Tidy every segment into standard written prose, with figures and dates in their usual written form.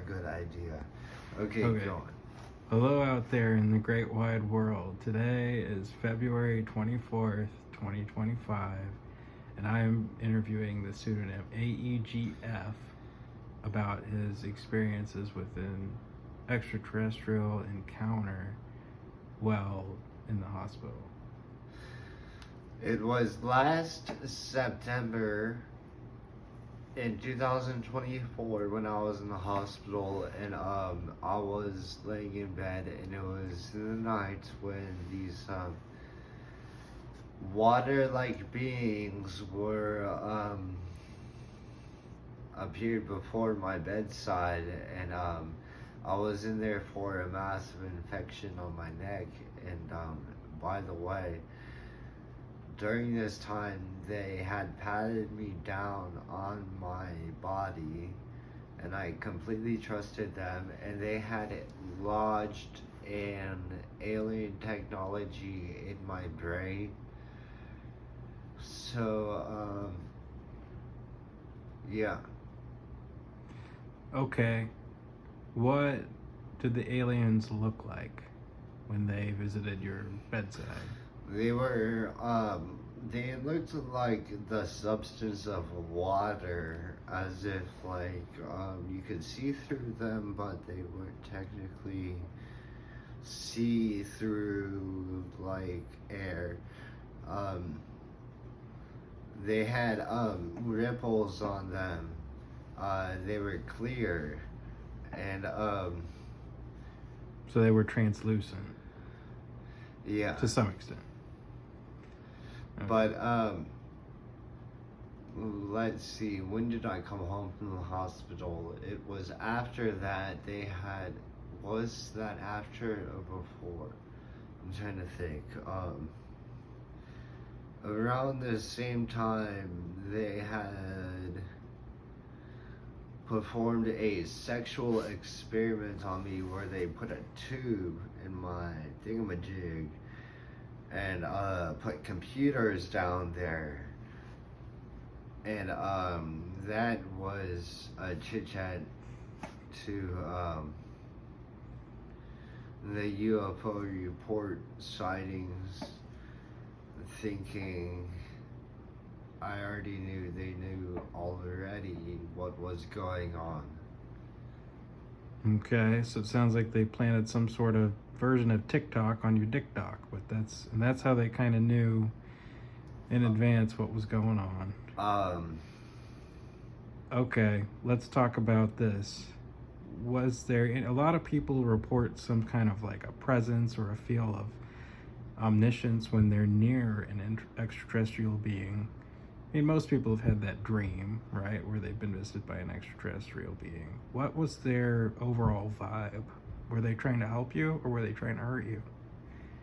good idea. Okay, Okay. go on. Hello out there in the great wide world. Today is February 24th, 2025, and I am interviewing the pseudonym AEGF about his experiences with an extraterrestrial encounter while in the hospital. It was last September in 2024 when I was in the hospital, and I was laying in bed, and it was the night when these water-like beings were appeared before my bedside, and I was in there for a massive infection on my neck. And by the way, during this time they had patted me down on my body, and I completely trusted them, and they had lodged an alien technology in my brain. So yeah. Okay, what did the aliens look like when they visited your bedside? They were, they looked like the substance of water, as if, like, you could see through them, but they weren't technically see through, like, air. They had, ripples on them. They were clear, and, So they were translucent yeah. to some extent. Okay. But let's see, when did I come home from the hospital? It was after that. They had, was that after or before? I'm trying to think. Around the same time, they had performed a sexual experiment on me where they put a tube in my thingamajig and put computers down there, and that was a chit chat to the UFO report sightings, thinking I already knew they knew already what was going on. Okay, so it sounds like they planted some sort of version of TikTok on your dick doc, but that's how they kind of knew in advance what was going on. Okay, let's talk about this. Was there a lot of people report some kind of like a presence or a feel of omniscience when they're near an extraterrestrial being? I mean, most people have had that dream, right, where they've been visited by an extraterrestrial being. What was their overall vibe? Were they trying to help you, or were they trying to hurt you?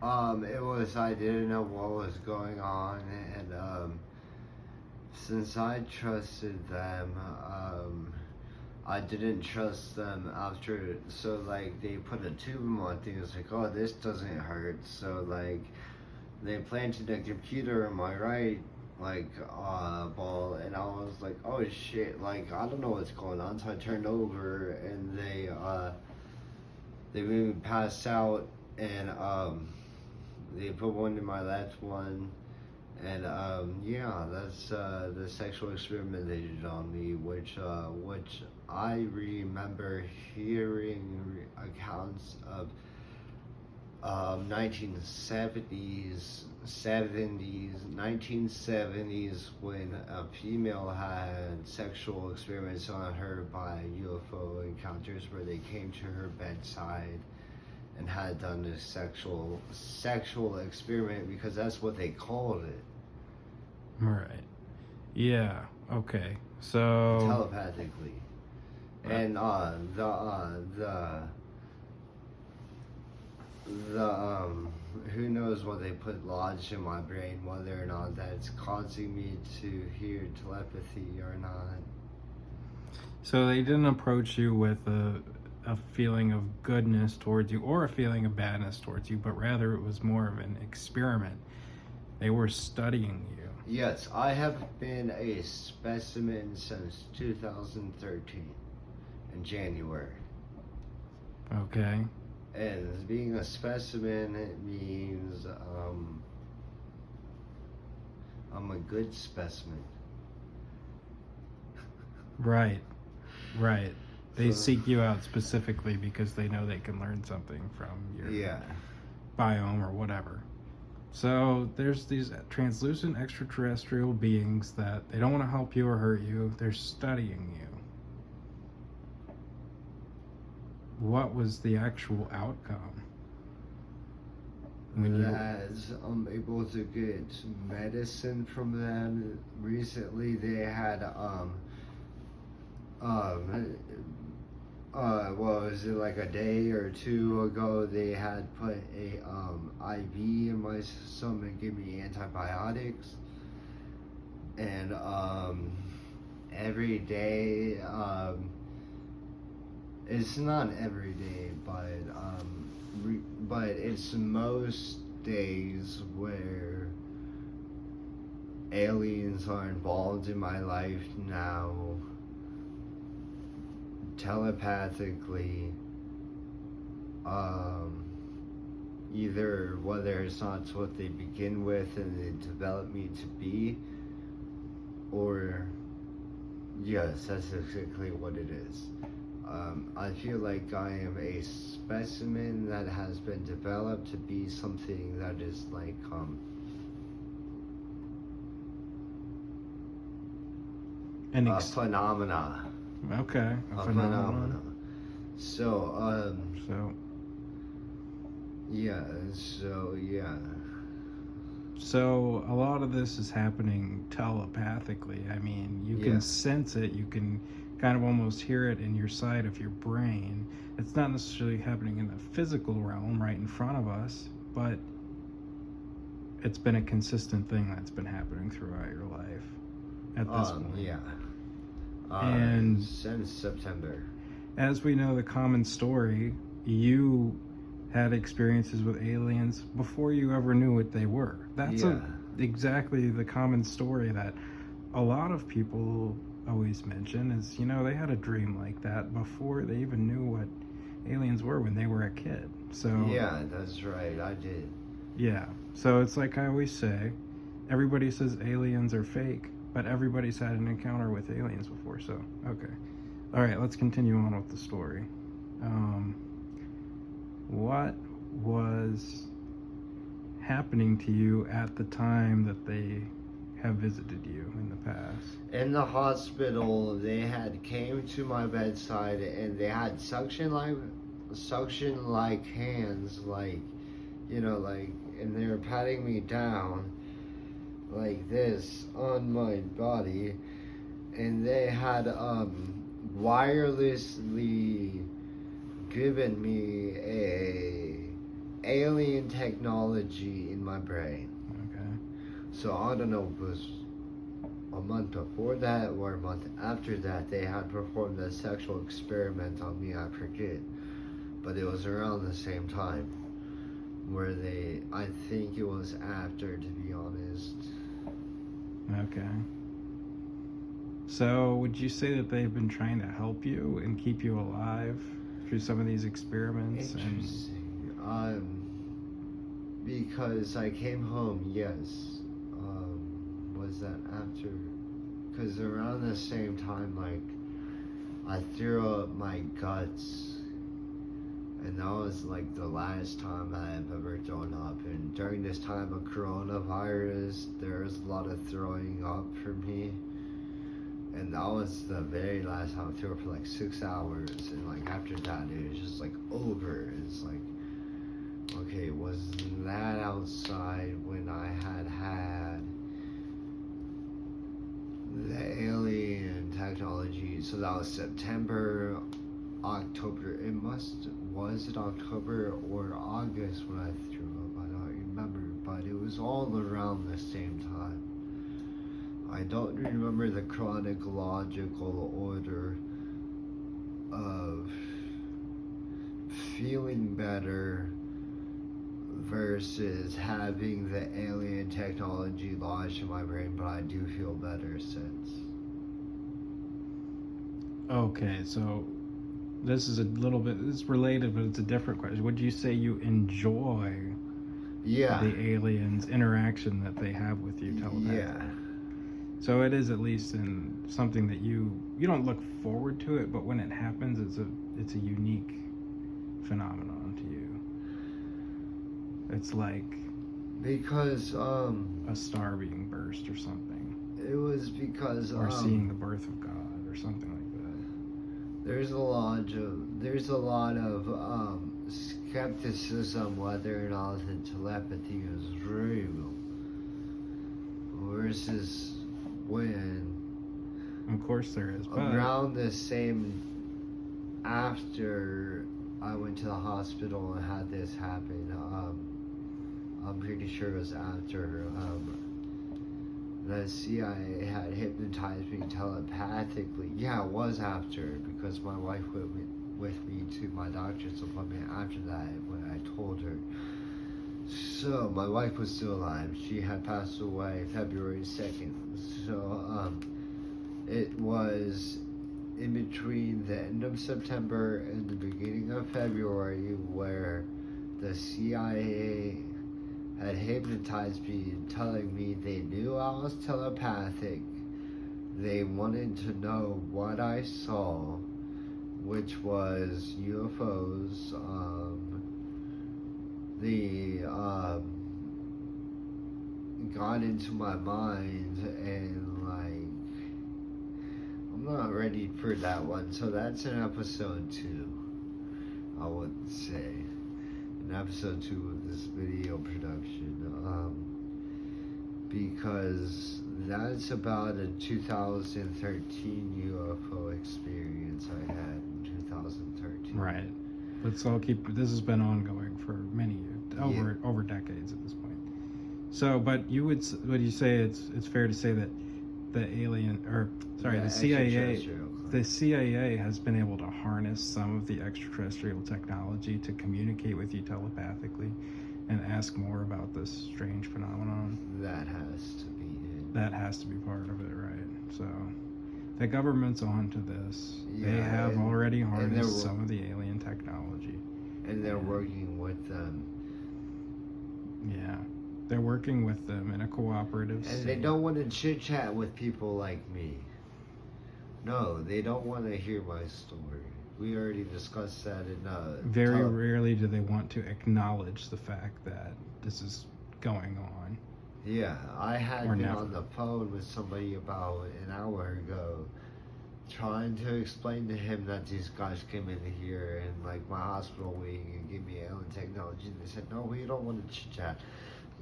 It was, I didn't know what was going on, and since I trusted them, I didn't trust them after. So like, they put a tube in my thing. It's like, oh, this doesn't hurt. So like, they planted a computer in my right, like, ball, and I was like, oh shit, like, I don't know what's going on. So I turned over, and they made me pass out, and they put one in my left one, and yeah, that's the sexual experiment they did on me, which I remember hearing accounts of 1970s, 1970s, when a female had sexual experiments on her by UFO encounters, where they came to her bedside and had done this sexual experiment, because that's what they called it. Right. Yeah. Okay. So Telepathically. And who knows what they put lodged in my brain, whether or not that's causing me to hear telepathy or not. So they didn't approach you with a feeling of goodness towards you or a feeling of badness towards you, but rather it was more of an experiment. They were studying you. Yes, I have been a specimen since 2013 in January. Okay. And being a specimen, it means I'm a good specimen. Right. Right. They So, seek you out specifically because they know they can learn something from your yeah. biome or whatever. So there's these translucent extraterrestrial beings that they don't want to help you or hurt you. They're studying you. What was the actual outcome? As I'm able to get medicine from them. Recently, they had was it like a day or two ago? They had put a IV in my stomach and gave me antibiotics, and every day it's not every day, but it's most days where aliens are involved in my life now, telepathically, either whether it's not what they begin with and they develop me to be, or yes, that's exactly what it is. I feel like I am a specimen that has been developed to be something that is like a phenomena. Okay, a phenomena. So yeah. So a lot of this is happening telepathically. I mean, you can sense it. You can kind of almost hear it in your side of your brain. It's not necessarily happening in the physical realm right in front of us, but it's been a consistent thing that's been happening throughout your life at this point. Yeah. And since September. As we know, the common story, you had experiences with aliens before you ever knew what they were. That's exactly the common story that a lot of people always mention is, they had a dream like that before they even knew what aliens were when they were a kid. So yeah, that's right, I did. Yeah, so it's like I always say, everybody says aliens are fake, but everybody's had an encounter with aliens before. So okay, all right, let's continue on with the story. What was happening to you at the time that they have visited you in the past? In the hospital, they had came to my bedside and they had suction like hands, and they were patting me down like this on my body, and they had wirelessly given me a alien technology in my brain. Okay. So I don't know if it was a month before that or a month after that they had performed a sexual experiment on me, I forget. But it was around the same time where I think it was after, to be honest. Okay. So would you say that they've been trying to help you and keep you alive through some of these experiments? Interesting. Because I came home, yes. Was that after? Because around the same time, I threw up my guts, and that was like the last time I've ever thrown up. And during this time of coronavirus, there was a lot of throwing up for me, and that was the very last time I threw up for like 6 hours. And after that, it was just over. It's okay, was that outside when I had the alien technology? So that was September, October. Was it October or August when I threw up? I don't remember, but it was all around the same time. I don't remember the chronological order of feeling better versus having the alien technology lodged in my brain, but I do feel better since. Okay, so this is a little bit, it's related, but it's a different question. Would you say you enjoy the aliens' interaction that they have with you telepathically? Yeah. So it is at least in something that you don't look forward to it, but when it happens, it's a unique phenomenon to you. It's like because a star being burst or something. It was because or seeing the birth of God or something like that. There's a lot of skepticism whether or not the telepathy is real versus when. Of course there is. But around the same after I went to the hospital and had this happen, I'm pretty sure it was after the CIA had hypnotized me telepathically. Yeah, it was after, because my wife went with me to my doctor's appointment after that when I told her. So my wife was still alive. She had passed away February 2nd. So it was in between the end of September and the beginning of February where the CIA had hypnotized me, telling me they knew I was telepathic. They wanted to know what I saw, which was UFOs. They got into my mind, and like, I'm not ready for that one. So that's in episode 2, I would say. In episode 2 of this video production, because that's about a 2013 UFO experience I had in 2013. Right. Let's all keep. This has been ongoing for many years, over decades at this point. So, but would you say it's fair to say that the the CIA has been able to harness some of the extraterrestrial technology to communicate with you telepathically and ask more about this strange phenomenon? That has to be it. That has to be part of it, right? So the government's onto this. Yeah, they have already harnessed some of the alien technology. And they're working with them. Yeah. They're working with them in a cooperative And they don't want to chit-chat with people like me. No, they don't want to hear my story. We already discussed that in very rarely do they want to acknowledge the fact that this is going on. Yeah, I had been on the phone with somebody about an hour ago trying to explain to him that these guys came in here and like my hospital wing and give me alien technology, and they said, no, we don't want to chit-chat.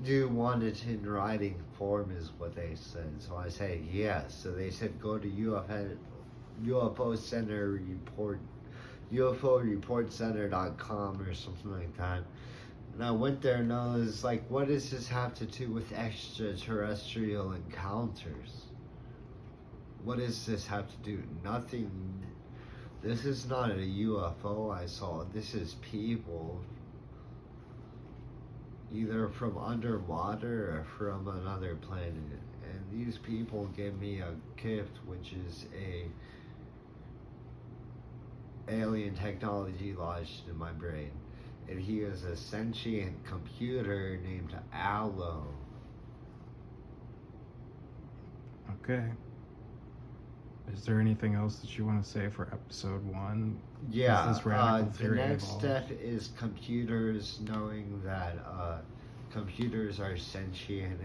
Do you want it in writing form is what they said. So I said yes. So they said go to UFO Center Report, UFOReportCenter.com or something like that. And I went there and I was like, what does this have to do with extraterrestrial encounters? What does this have to do? Nothing. This is not a UFO I saw. This is people, either from underwater or from another planet. And these people give me a gift, which is a alien technology lodged in my brain. And he is a sentient computer named Allo. Okay. Is there anything else that you want to say for episode 1? Yeah, the next step is computers knowing that computers are sentient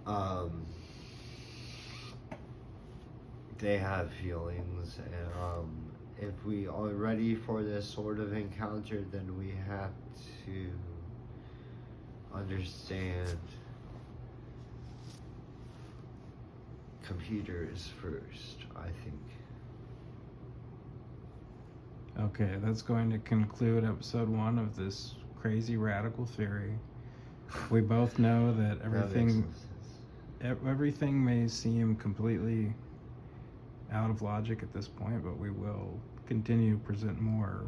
and they have feelings, and if we are ready for this sort of encounter, then we have to understand computers first, I think. Okay, that's going to conclude episode 1 of this crazy radical theory. We both know that everything may seem completely out of logic at this point, but we will continue to present more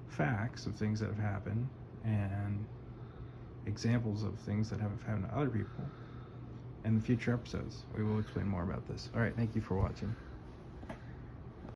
facts of things that have happened and examples of things that have happened to other people. In the future episodes, we will explain more about this. All right, thank you for watching.